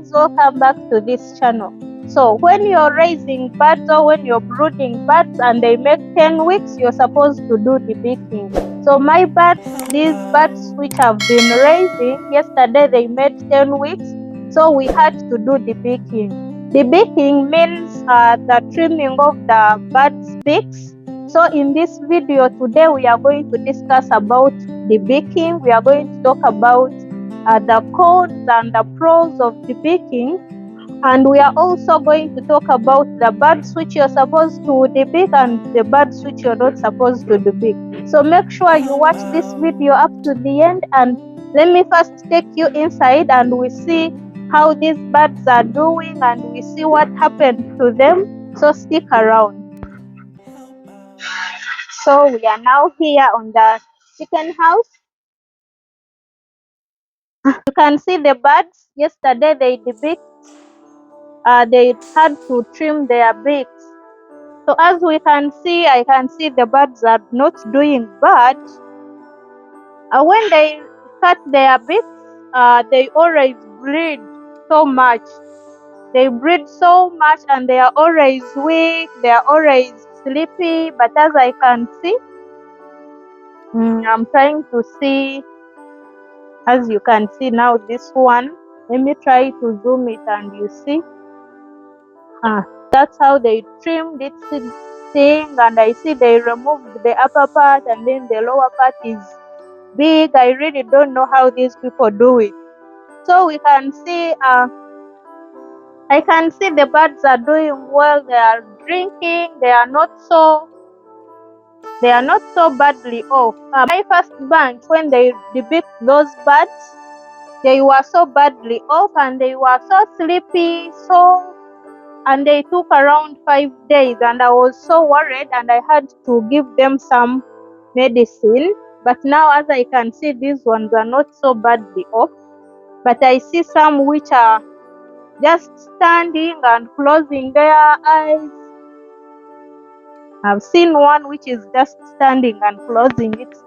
guys, welcome back to this channel. So when you're raising birds or when you're brooding birds and they make 10 weeks, you're supposed to do debeaking. So my birds, these birds which have been raising, yesterday they made 10 weeks, so we had to do debeaking. Debeaking means the trimming of the bird's beaks. So in this video today we are going to discuss about debeaking. We are going to talk about the cons and the pros of debeaking, and we are also going to talk about the birds which you're supposed to debeak and the birds which you're not supposed to debeak. So make sure you watch this video up to the end, and let me first take you inside and we see how these birds are doing and we see what happened to them. So stick around. So we are now here on the chicken house. You can see the birds. Yesterday they debeaked. They had to trim their beaks. So as we can see, I can see the birds are not doing bad. When they cut their beaks, they always breed so much. They breed so much and they are always weak. They are always sleepy. But as I can see, I'm trying to see. As you can see now, this one. Let me try to zoom it and you see. That's how they trimmed it thing, and I see they removed the upper part and then the lower part is big. I really don't know how these people do it. So we can see I can see the birds are doing well. They are drinking. They are not so badly off. My first bunch, when they debeaked those birds, they were so badly off and they were so sleepy, and they took around 5 days, and I was so worried and I had to give them some medicine. But now as I can see, these ones are not so badly off, but I see some which are just standing and closing their eyes. I've seen one which is just standing and closing its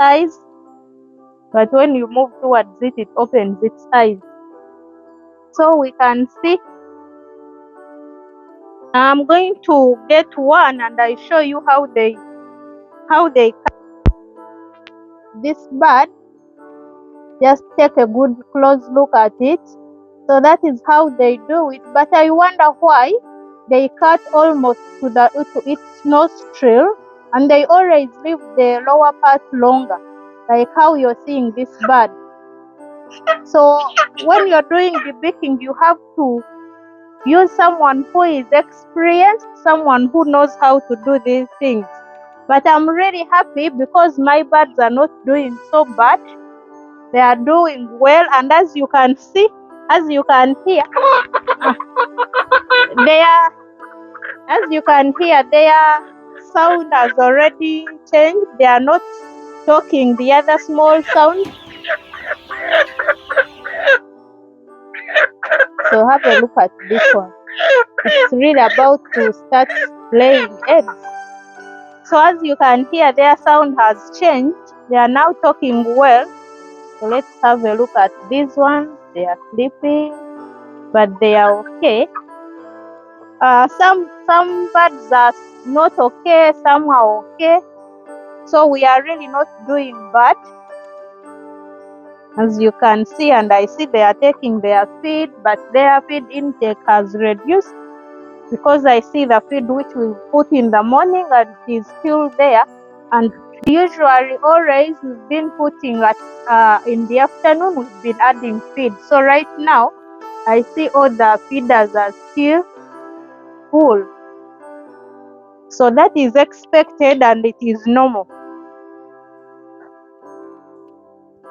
eyes, but when you move towards it, it opens its eyes. So we can see. I'm going to get one and I show you how they this bird. Just take a good close look at it. So that is how they do it. But I wonder why they cut almost to its nostril, and they always leave the lower part longer, like how you're seeing this bird. So when you're doing debeaking, you have to use someone who is experienced, someone who knows how to do these things. But I'm really happy because my birds are not doing so bad. They are doing well, and as you can see, as you can hear, their sound has already changed. They are not talking the other small sound. So have a look at this one. It's really about to start laying eggs. So as you can hear, their sound has changed. They are now talking well. So let's have a look at this one. They are sleeping, but they are okay. Some birds are not okay, some are okay. So we are really not doing bad. As you can see, and I see they are taking their feed, but their feed intake has reduced because I see the feed which we put in the morning and it is still there. And usually always we've been putting at in the afternoon, we've been adding feed. So right now I see all the feeders are still full. So that is expected and it is normal.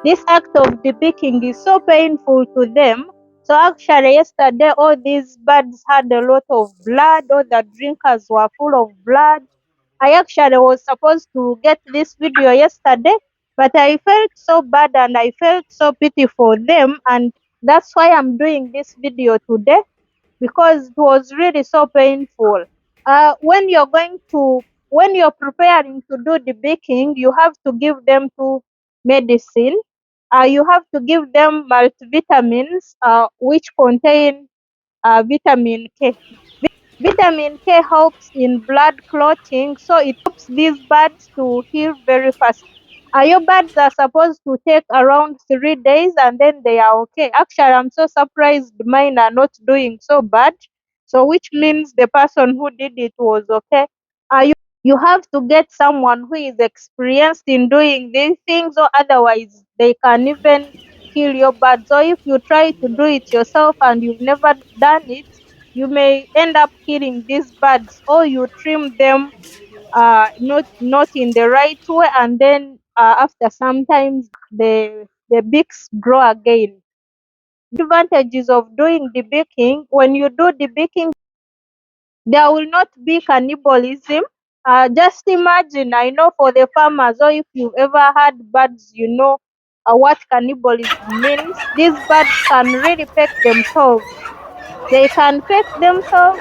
This act of debeaking is so painful to them. So actually yesterday all these birds had a lot of blood. All the drinkers were full of blood. I actually was supposed to get this video yesterday, but I felt so bad and I felt so pity for them, and that's why I'm doing this video today, because it was really so painful. When you're preparing to do debeaking, you have to give them two medicine. You have to give them multivitamins, which contain vitamin K. Vitamin K helps in blood clotting, so it helps these birds to heal very fast. Your birds are supposed to take around 3 days and then they are okay. Actually, I'm so surprised mine are not doing so bad. So, which means the person who did it was okay. You have to get someone who is experienced in doing these things, or otherwise they can even kill your bird. So if you try to do it yourself and you've never done it, you may end up killing these birds, or you trim them not in the right way, and then after sometimes the beaks grow again. Advantages of doing debeaking: when you do debeaking, there will not be cannibalism. Just imagine, I know for the farmers, or if you've ever had birds, you know what cannibalism means. These birds can really peck themselves. They can peck themselves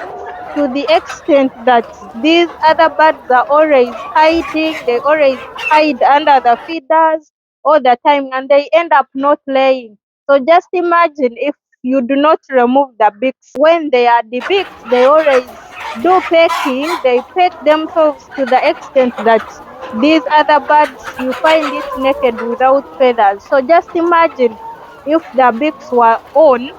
to the extent that these other birds are always hiding. They always hide under the feeders all the time, and they end up not laying. So just imagine if you do not remove the beaks. When they are debeaked, they always do pecking. They peck themselves to the extent that these other birds, you find it naked without feathers. So just imagine if the beaks were on,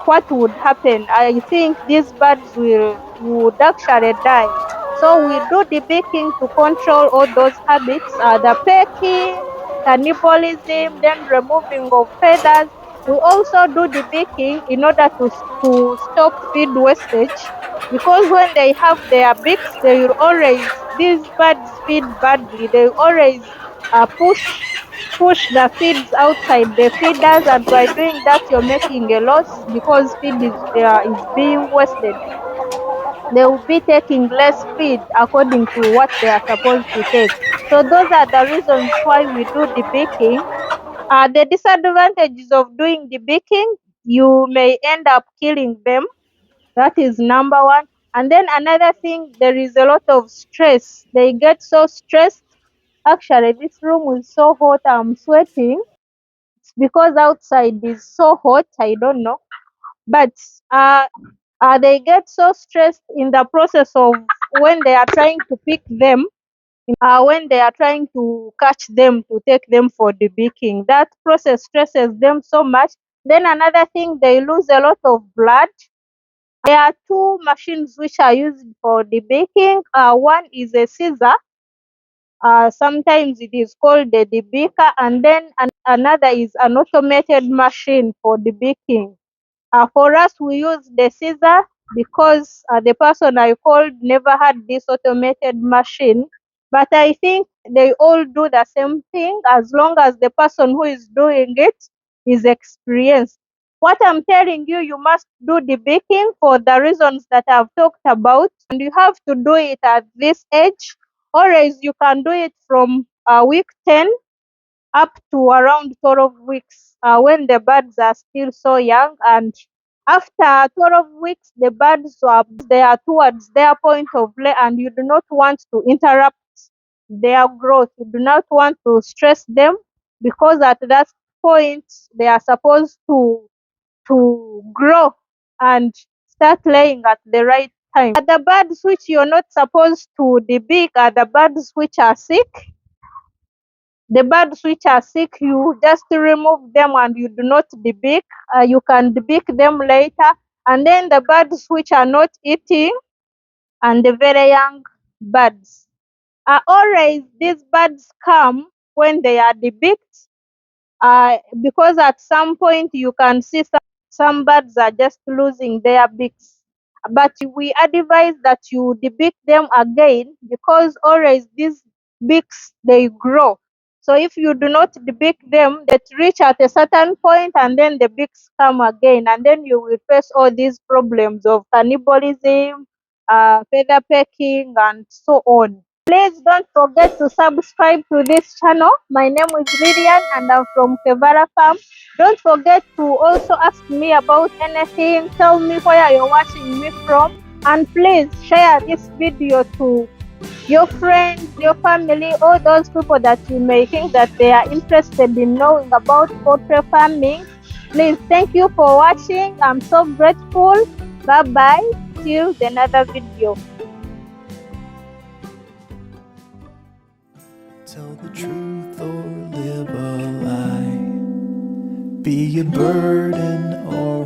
what would happen? I think these birds would actually die. So we do debaking to control all those habits, the pecking, cannibalism, then removing of feathers. We also do debaking in order to stop feed wastage, because when they have their beaks, they will always, these birds feed badly. They always push the feeds outside the feeders, and by doing that you're making a loss because feed is being wasted. They will be taking less feed according to what they are supposed to take. So those are the reasons why we do debaking. The disadvantages of doing debaking: you may end up killing them. That is number one. And then another thing, there is a lot of stress. They get so stressed. Actually, this room is so hot, I'm sweating. It's because outside is so hot, I don't know. But uh, they get so stressed in the process of when they are trying to pick them, when they are trying to catch them to take them for debeaking. That process stresses them so much. Then another thing, they lose a lot of blood. There are two machines which are used for debeaking. One is a scissor. Sometimes it is called the debeaker, and then another is an automated machine for debeaking. For us, we use the scissor because the person I called never had this automated machine. But I think they all do the same thing as long as the person who is doing it is experienced. What I'm telling you, you must do the baking for the reasons that I've talked about, and you have to do it at this age, or else you can do it from week 10 up to around 12 weeks, when the birds are still so young. And after 12 weeks, the birds are they are towards their point of lay, and you do not want to interrupt their growth. You do not want to stress them, because at that point they are supposed to grow and start laying at the right time. The birds which you're not supposed to debeak are the birds which are sick. The birds which are sick, you just remove them and you do not debeak. You can debeak them later. And then the birds which are not eating, and the very young birds. Always these birds come when they are debeaked, because at some point you can see some birds are just losing their beaks. But we advise that you debeak them again, because always these beaks they grow. So if you do not debeak them, they reach at a certain point and then the beaks come again, and then you will face all these problems of cannibalism, feather pecking, and so on. Please don't forget to subscribe to this channel. My name is Lillian and I'm from Kevara Farm. Don't forget to also ask me about anything. Tell me where you're watching me from. And please share this video to your friends, your family, all those people that you may think that they are interested in knowing about poultry farming. Please, thank you for watching. I'm so grateful. Bye bye. Till the another video. Tell the truth or live a lie. Be a burden or